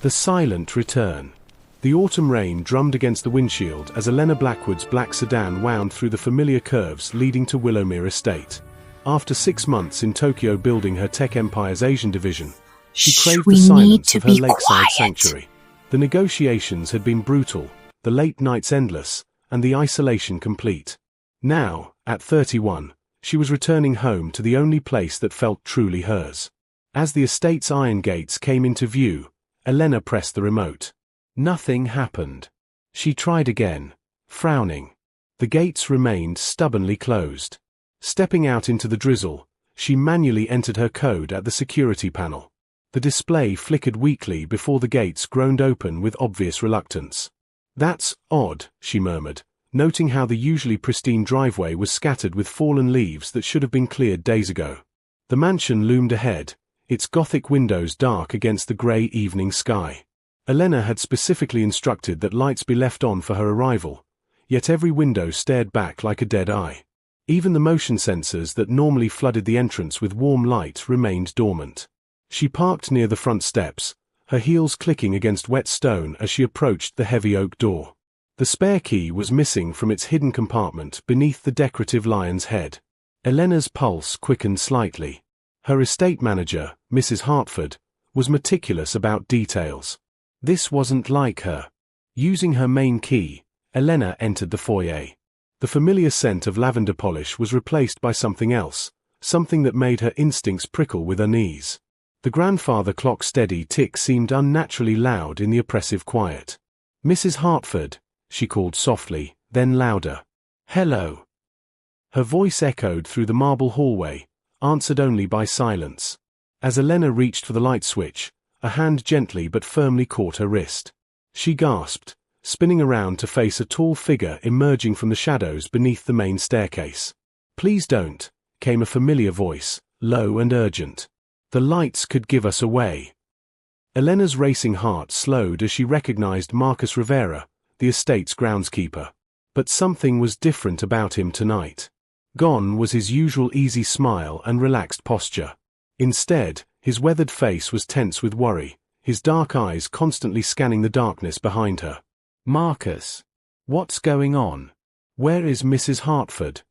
The silent return. The autumn rain drummed against the windshield as Elena Blackwood's black sedan wound through the familiar curves leading to Willowmere Estate. After 6 months in Tokyo building her tech empire's Asian division, she craved the silence of her lakeside sanctuary. The negotiations had been brutal, the late nights endless, and the isolation complete. Now, at 31, she was returning home to the only place that felt truly hers. As the estate's iron gates came into view, Elena pressed the remote. Nothing happened. She tried again, frowning. The gates remained stubbornly closed. Stepping out into the drizzle, she manually entered her code at the security panel. The display flickered weakly before the gates groaned open with obvious reluctance. "That's odd," she murmured, noting how the usually pristine driveway was scattered with fallen leaves that should have been cleared days ago. The mansion loomed ahead, its Gothic windows dark against the grey evening sky. Elena had specifically instructed that lights be left on for her arrival, yet every window stared back like a dead eye. Even the motion sensors that normally flooded the entrance with warm light remained dormant. She parked near the front steps, her heels clicking against wet stone as she approached the heavy oak door. The spare key was missing from its hidden compartment beneath the decorative lion's head. Elena's pulse quickened slightly. Her estate manager, Mrs. Hartford, was meticulous about details. This wasn't like her. Using her main key, Elena entered the foyer. The familiar scent of lavender polish was replaced by something else, something that made her instincts prickle with unease. The grandfather clock's steady tick seemed unnaturally loud in the oppressive quiet. "Mrs. Hartford," she called softly, then louder. "Hello." Her voice echoed through the marble hallway, answered only by silence. As Elena reached for the light switch, a hand gently but firmly caught her wrist. She gasped, spinning around to face a tall figure emerging from the shadows beneath the main staircase. "Please don't," came a familiar voice, low and urgent. "The lights could give us away." Elena's racing heart slowed as she recognized Marcus Rivera, the estate's groundskeeper. But something was different about him tonight. Gone was his usual easy smile and relaxed posture. Instead, his weathered face was tense with worry, his dark eyes constantly scanning the darkness behind her. "Marcus, what's going on? Where is Mrs. Hartford?"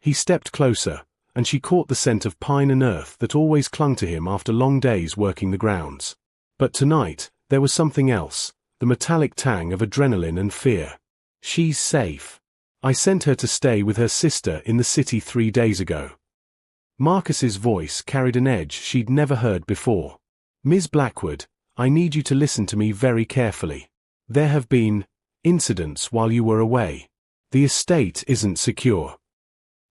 He stepped closer, and she caught the scent of pine and earth that always clung to him after long days working the grounds. But tonight, there was something else, the metallic tang of adrenaline and fear. "She's safe. I sent her to stay with her sister in the city 3 days ago." Marcus's voice carried an edge she'd never heard before. "Ms. Blackwood, I need you to listen to me very carefully. There have been incidents while you were away. The estate isn't secure."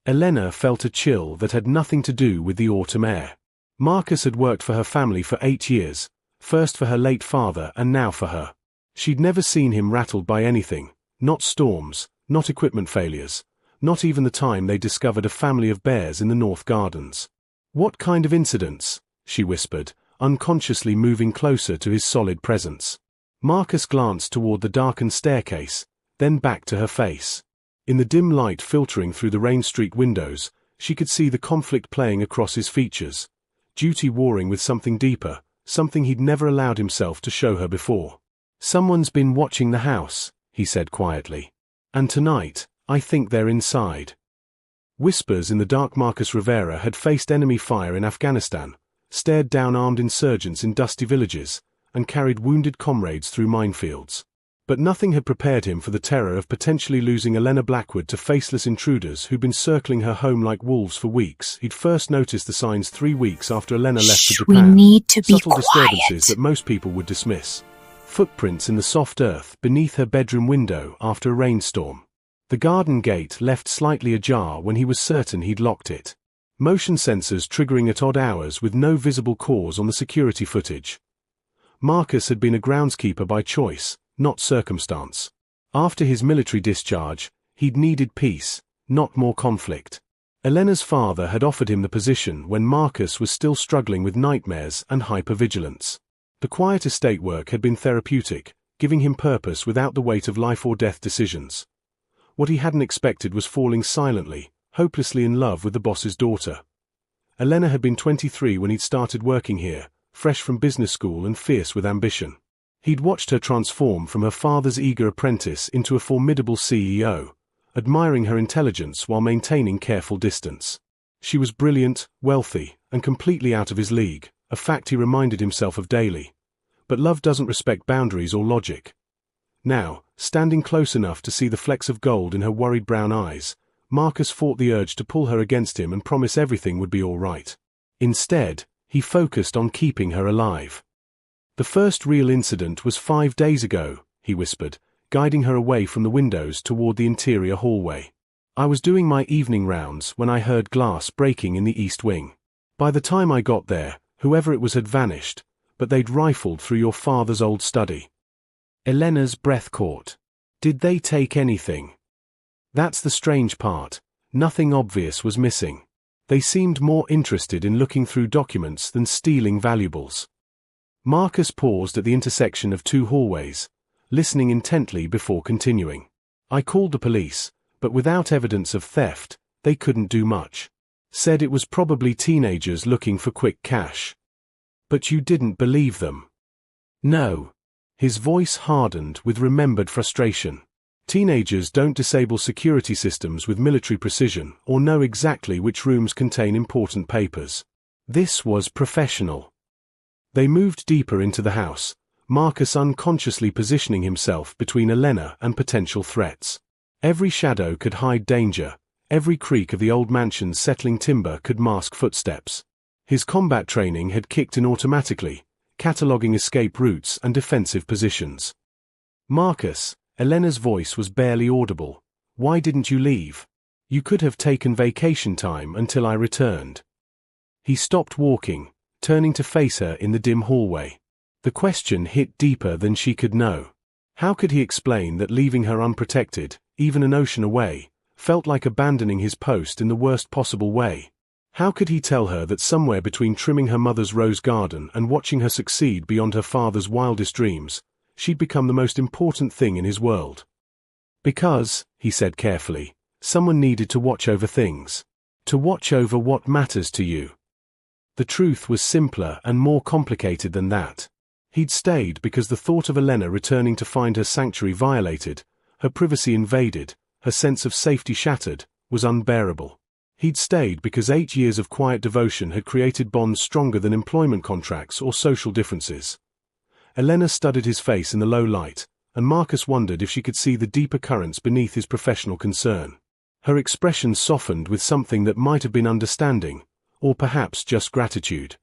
Elena felt a chill that had nothing to do with the autumn air. Marcus had worked for her family for 8 years, first for her late father and now for her. She'd never seen him rattled by anything, not storms, not equipment failures, not even the time they discovered a family of bears in the North Gardens. "What kind of incidents?" she whispered, unconsciously moving closer to his solid presence. Marcus glanced toward the darkened staircase, then back to her face. In the dim light filtering through the rain-streaked windows, she could see the conflict playing across his features, duty warring with something deeper, something he'd never allowed himself to show her before. "Someone's been watching the house," he said quietly. "And tonight, I think they're inside." Whispers in the dark. Marcus Rivera had faced enemy fire in Afghanistan, stared down armed insurgents in dusty villages, and carried wounded comrades through minefields. But nothing had prepared him for the terror of potentially losing Elena Blackwood to faceless intruders who'd been circling her home like wolves for weeks. He'd first noticed the signs 3 weeks after Elena left for Japan. We need to be subtle quiet. Disturbances that most people would dismiss. Footprints in the soft earth beneath her bedroom window after a rainstorm. The garden gate left slightly ajar when he was certain he'd locked it. Motion sensors triggering at odd hours with no visible cause on the security footage. Marcus had been a groundskeeper by choice, not circumstance. After his military discharge, he'd needed peace, not more conflict. Elena's father had offered him the position when Marcus was still struggling with nightmares and hypervigilance. The quiet estate work had been therapeutic, giving him purpose without the weight of life or death decisions. What he hadn't expected was falling silently, hopelessly in love with the boss's daughter. Elena had been 23 when he'd started working here, fresh from business school and fierce with ambition. He'd watched her transform from her father's eager apprentice into a formidable CEO, admiring her intelligence while maintaining careful distance. She was brilliant, wealthy, and completely out of his league, a fact he reminded himself of daily. But love doesn't respect boundaries or logic. Now, standing close enough to see the flecks of gold in her worried brown eyes, Marcus fought the urge to pull her against him and promise everything would be all right. Instead, he focused on keeping her alive. "The first real incident was 5 days ago," he whispered, guiding her away from the windows toward the interior hallway. "I was doing my evening rounds when I heard glass breaking in the east wing. By the time I got there, whoever it was had vanished, but they'd rifled through your father's old study." Elena's breath caught. "Did they take anything?" That's the strange part. Nothing obvious was missing. They seemed more interested in looking through documents than stealing valuables. Marcus paused at the intersection of two hallways, listening intently before continuing. "I called the police, but without evidence of theft, they couldn't do much. Said it was probably teenagers looking for quick cash." "But you didn't believe them?" "No." His voice hardened with remembered frustration. Teenagers don't disable security systems with military precision or know exactly which rooms contain important papers. This was professional. They moved deeper into the house, Marcus unconsciously positioning himself between Elena and potential threats. Every shadow could hide danger, every creak of the old mansion's settling timber could mask footsteps. His combat training had kicked in automatically, cataloging escape routes and defensive positions. "Marcus," Elena's voice was barely audible, "why didn't you leave? You could have taken vacation time until I returned." He stopped walking, turning to face her in the dim hallway. The question hit deeper than she could know. How could he explain that leaving her unprotected, even an ocean away, felt like abandoning his post in the worst possible way? How could he tell her that somewhere between trimming her mother's rose garden and watching her succeed beyond her father's wildest dreams, she'd become the most important thing in his world? "Because," he said carefully, "someone needed to watch over things. To watch over what matters to you." The truth was simpler and more complicated than that. He'd stayed because the thought of Elena returning to find her sanctuary violated, her privacy invaded, her sense of safety shattered, was unbearable. He'd stayed because 8 years of quiet devotion had created bonds stronger than employment contracts or social differences. Elena studied his face in the low light, and Marcus wondered if she could see the deeper currents beneath his professional concern. Her expression softened with something that might have been understanding, or perhaps just gratitude.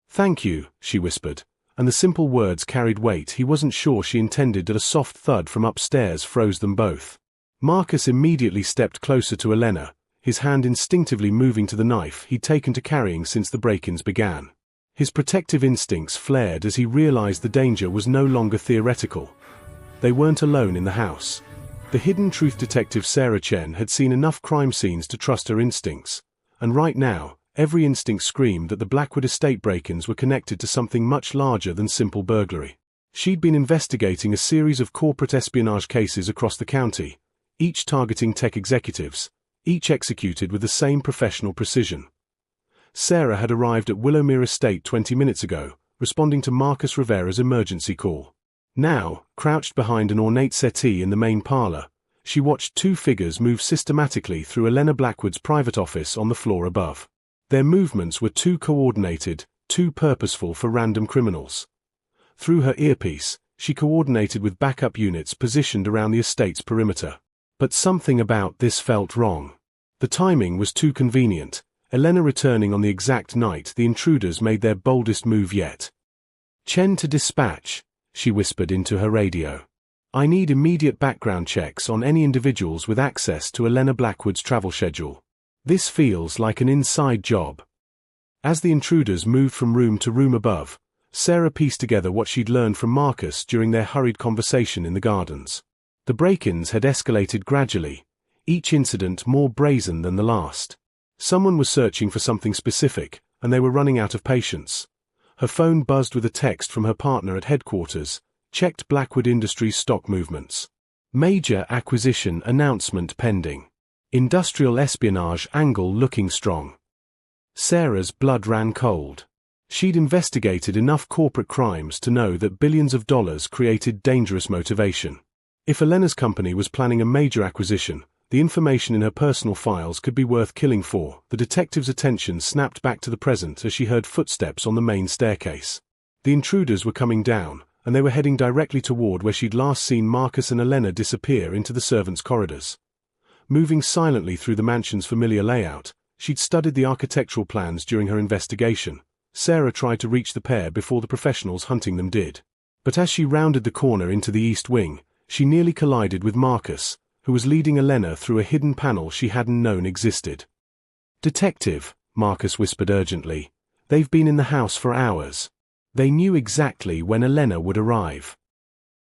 "Thank you," she whispered, and the simple words carried weight he wasn't sure she intended that a soft thud from upstairs froze them both. Marcus immediately stepped closer to Elena, his hand instinctively moving to the knife he'd taken to carrying since the break-ins began. His protective instincts flared as he realized the danger was no longer theoretical. They weren't alone in the house. The hidden truth detective Sarah Chen had seen enough crime scenes to trust her instincts, and right now, every instinct screamed that the Blackwood estate break-ins were connected to something much larger than simple burglary. She'd been investigating a series of corporate espionage cases across the county, each targeting tech executives, each executed with the same professional precision. Sarah had arrived at Willowmere Estate 20 minutes ago, responding to Marcus Rivera's emergency call. Now, crouched behind an ornate settee in the main parlor, she watched two figures move systematically through Elena Blackwood's private office on the floor above. Their movements were too coordinated, too purposeful for random criminals. Through her earpiece, she coordinated with backup units positioned around the estate's perimeter. But something about this felt wrong. The timing was too convenient, Elena returning on the exact night the intruders made their boldest move yet. "Chen to dispatch," she whispered into her radio. "I need immediate background checks on any individuals with access to Elena Blackwood's travel schedule. This feels like an inside job." As the intruders moved from room to room above, Sarah pieced together what she'd learned from Marcus during their hurried conversation in the gardens. The break-ins had escalated gradually, each incident more brazen than the last. Someone was searching for something specific, and they were running out of patience. Her phone buzzed with a text from her partner at headquarters, checked Blackwood Industries stock movements. "Major acquisition announcement pending. Industrial espionage angle looking strong." Sarah's blood ran cold. She'd investigated enough corporate crimes to know that billions of dollars created dangerous motivation. If Elena's company was planning a major acquisition, the information in her personal files could be worth killing for. The detective's attention snapped back to the present as she heard footsteps on the main staircase. The intruders were coming down, and they were heading directly toward where she'd last seen Marcus and Elena disappear into the servants' corridors. Moving silently through the mansion's familiar layout, she'd studied the architectural plans during her investigation. Sarah tried to reach the pair before the professionals hunting them did. But as she rounded the corner into the east wing, she nearly collided with Marcus, who was leading Elena through a hidden panel she hadn't known existed. "Detective," Marcus whispered urgently, "they've been in the house for hours. They knew exactly when Elena would arrive."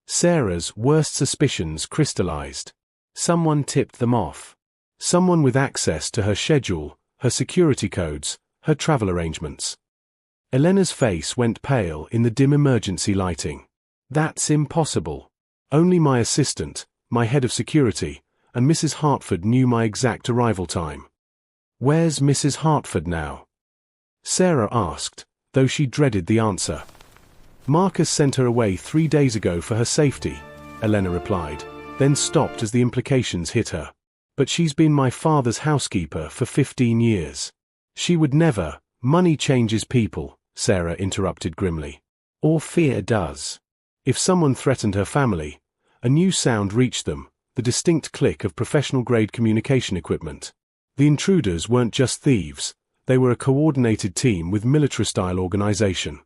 Sarah's worst suspicions crystallized. Someone tipped them off. Someone with access to her schedule, her security codes, her travel arrangements. Elena's face went pale in the dim emergency lighting. "That's impossible. Only my assistant, my head of security, and Mrs. Hartford knew my exact arrival time." "Where's Mrs. Hartford now?" Sarah asked, though she dreaded the answer. "Marcus sent her away 3 days ago for her safety," Elena replied, then stopped as the implications hit her. "But she's been my father's housekeeper for 15 years. She would never." "Money changes people," Sarah interrupted grimly. "Or fear does." If someone threatened her family, a new sound reached them, the distinct click of professional-grade communication equipment. The intruders weren't just thieves, they were a coordinated team with military-style organization.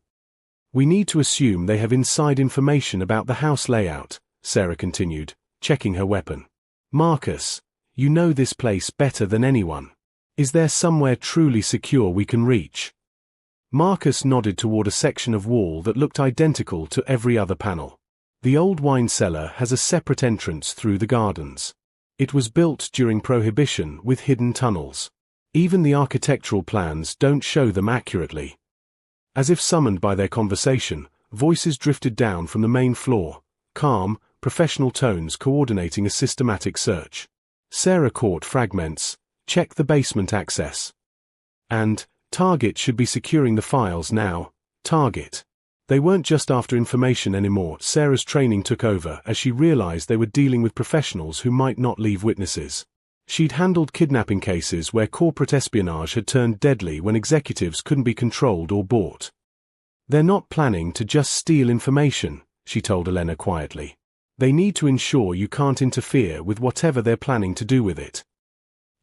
"We need to assume they have inside information about the house layout," Sarah continued, checking her weapon. "Marcus, you know this place better than anyone. Is there somewhere truly secure we can reach?" Marcus nodded toward a section of wall that looked identical to every other panel. "The old wine cellar has a separate entrance through the gardens. It was built during Prohibition with hidden tunnels. Even the architectural plans don't show them accurately." As if summoned by their conversation, voices drifted down from the main floor, calm, professional tones coordinating a systematic search. Sarah caught fragments. "Check the basement access." And, "Target should be securing the files now. Target." They weren't just after information anymore. Sarah's training took over as she realized they were dealing with professionals who might not leave witnesses. She'd handled kidnapping cases where corporate espionage had turned deadly when executives couldn't be controlled or bought. "They're not planning to just steal information," she told Elena quietly. "They need to ensure you can't interfere with whatever they're planning to do with it."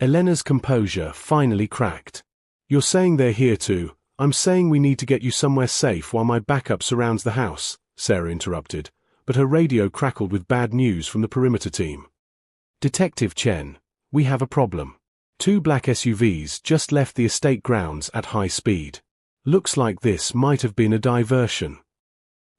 Elena's composure finally cracked. "You're saying they're here to—" "I'm saying we need to get you somewhere safe while my backup surrounds the house," Sarah interrupted, but her radio crackled with bad news from the perimeter team. "Detective Chen, we have a problem. 2 black SUVs just left the estate grounds at high speed. Looks like this might have been a diversion."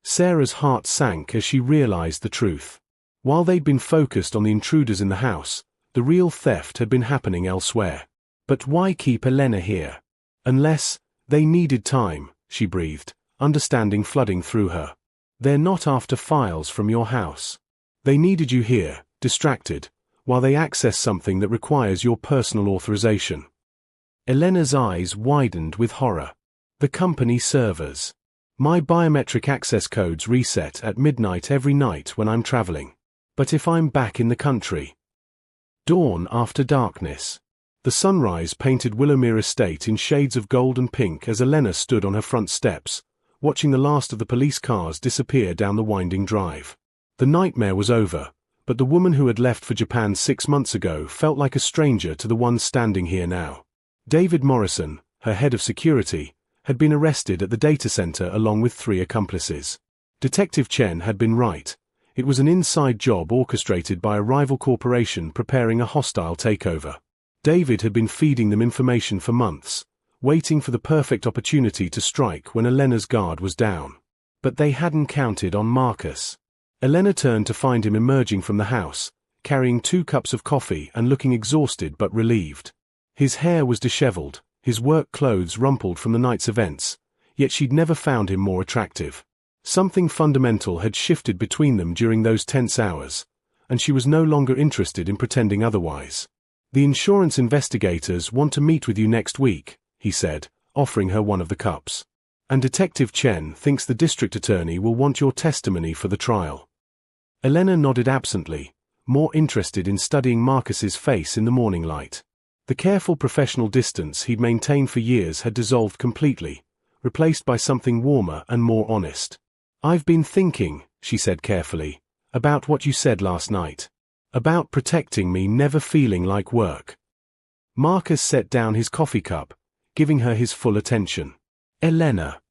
Sarah's heart sank as she realized the truth. While they'd been focused on the intruders in the house, the real theft had been happening elsewhere. But why keep Elena here? "Unless they needed time," she breathed, understanding flooding through her. "They're not after files from your house. They needed you here, distracted, while they access something that requires your personal authorization." Elena's eyes widened with horror. "The company servers. My biometric access codes reset at midnight every night when I'm traveling. But if I'm back in the country?" Dawn after darkness. The sunrise painted Willowmere Estate in shades of gold and pink as Elena stood on her front steps, watching the last of the police cars disappear down the winding drive. The nightmare was over, but the woman who had left for Japan 6 months ago felt like a stranger to the one standing here now. David Morrison, her head of security, had been arrested at the data center along with 3 accomplices. Detective Chen had been right. It was an inside job orchestrated by a rival corporation preparing a hostile takeover. David had been feeding them information for months, waiting for the perfect opportunity to strike when Elena's guard was down. But they hadn't counted on Marcus. Elena turned to find him emerging from the house, carrying 2 cups of coffee and looking exhausted but relieved. His hair was disheveled, his work clothes rumpled from the night's events, yet she'd never found him more attractive. Something fundamental had shifted between them during those tense hours, and she was no longer interested in pretending otherwise. "The insurance investigators want to meet with you next week," he said, offering her one of the cups. And Detective Chen thinks the district attorney will want your testimony for the trial. Elena nodded absently, more interested in studying Marcus's face in the morning light. The careful professional distance he'd maintained for years had dissolved completely, replaced by something warmer and more honest. "I've been thinking," she said carefully, "about what you said last night. About protecting me never feeling like work." Marcus set down his coffee cup, giving her his full attention. "Elena.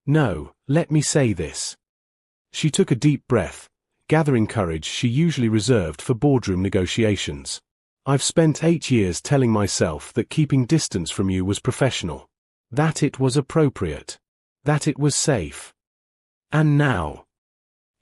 No, let me say this." She took a deep breath, gathering courage she usually reserved for boardroom negotiations. "I've spent 8 years telling myself that keeping distance from you was professional. That it was appropriate. That it was safe. And now."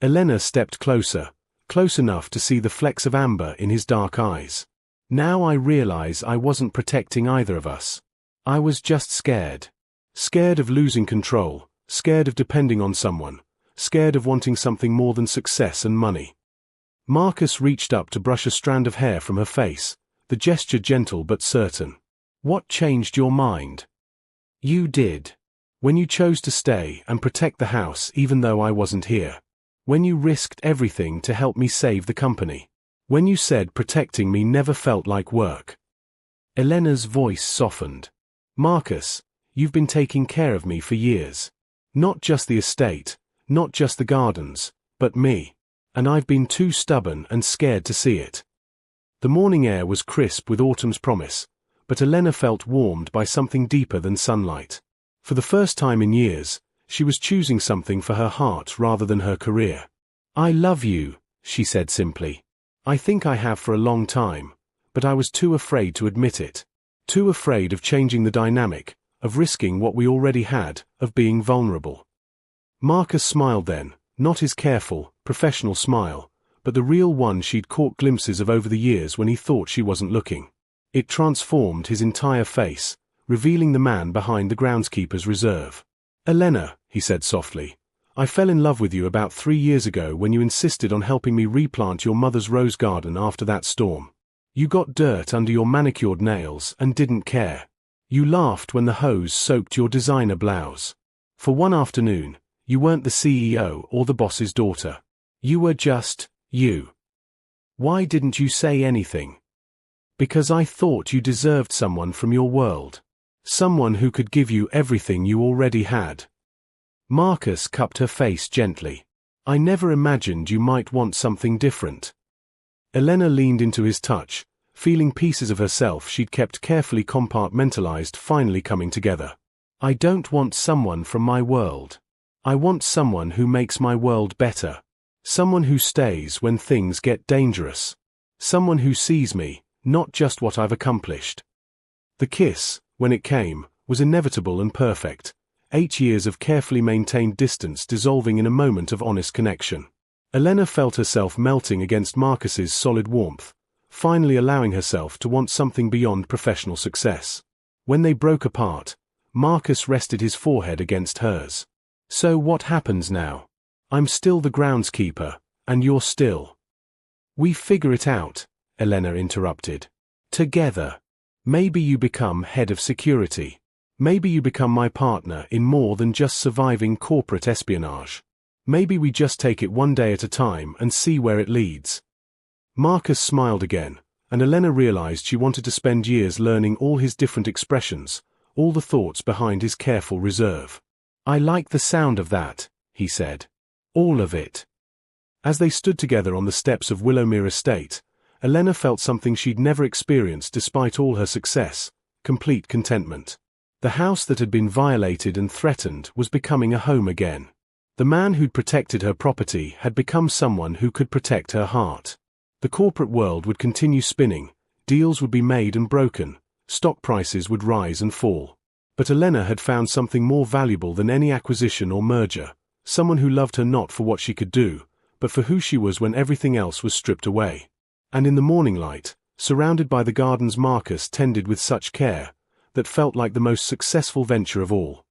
Elena stepped closer, close enough to see the flecks of amber in his dark eyes. "Now I realize I wasn't protecting either of us. I was just scared. Scared of losing control, scared of depending on someone, scared of wanting something more than success and money." Marcus reached up to brush a strand of hair from her face, the gesture gentle but certain. "What changed your mind?" "You did. When you chose to stay and protect the house even though I wasn't here. When you risked everything to help me save the company. When you said protecting me never felt like work." Elena's voice softened. "Marcus, you've been taking care of me for years. Not just the estate, not just the gardens, but me. And I've been too stubborn and scared to see it." The morning air was crisp with autumn's promise, but Elena felt warmed by something deeper than sunlight. For the first time in years, she was choosing something for her heart rather than her career. "I love you," she said simply. "I think I have for a long time, but I was too afraid to admit it. Too afraid of changing the dynamic, of risking what we already had, of being vulnerable." Marcus smiled then, not his careful, professional smile, but the real one she'd caught glimpses of over the years when he thought she wasn't looking. It transformed his entire face, revealing the man behind the groundskeeper's reserve. "Elena," he said softly, "I fell in love with you about 3 years ago when you insisted on helping me replant your mother's rose garden after that storm. You got dirt under your manicured nails and didn't care. You laughed when the hose soaked your designer blouse. For one afternoon, you weren't the CEO or the boss's daughter. You were just you. Why didn't you say anything?" "Because I thought you deserved someone from your world. Someone who could give you everything you already had." Marcus cupped her face gently. "I never imagined you might want something different." Elena leaned into his touch, feeling pieces of herself she'd kept carefully compartmentalized finally coming together. "I don't want someone from my world. I want someone who makes my world better. Someone who stays when things get dangerous. Someone who sees me, not just what I've accomplished." The kiss, when it came, was inevitable and perfect. 8 years of carefully maintained distance dissolving in a moment of honest connection. Elena felt herself melting against Marcus's solid warmth, finally allowing herself to want something beyond professional success. When they broke apart, Marcus rested his forehead against hers. "So what happens now? I'm still the groundskeeper, and you're still—" "We figure it out," Elena interrupted. "Together. Maybe you become head of security. Maybe you become my partner in more than just surviving corporate espionage. Maybe we just take it one day at a time and see where it leads." Marcus smiled again, and Elena realized she wanted to spend years learning all his different expressions, all the thoughts behind his careful reserve. "I like the sound of that," he said. "All of it." As they stood together on the steps of Willowmere Estate, Elena felt something she'd never experienced despite all her success: complete contentment. The house that had been violated and threatened was becoming a home again. The man who'd protected her property had become someone who could protect her heart. The corporate world would continue spinning, deals would be made and broken, stock prices would rise and fall. But Elena had found something more valuable than any acquisition or merger, someone who loved her not for what she could do, but for who she was when everything else was stripped away. And in the morning light, surrounded by the gardens Marcus tended with such care, that felt like the most successful venture of all,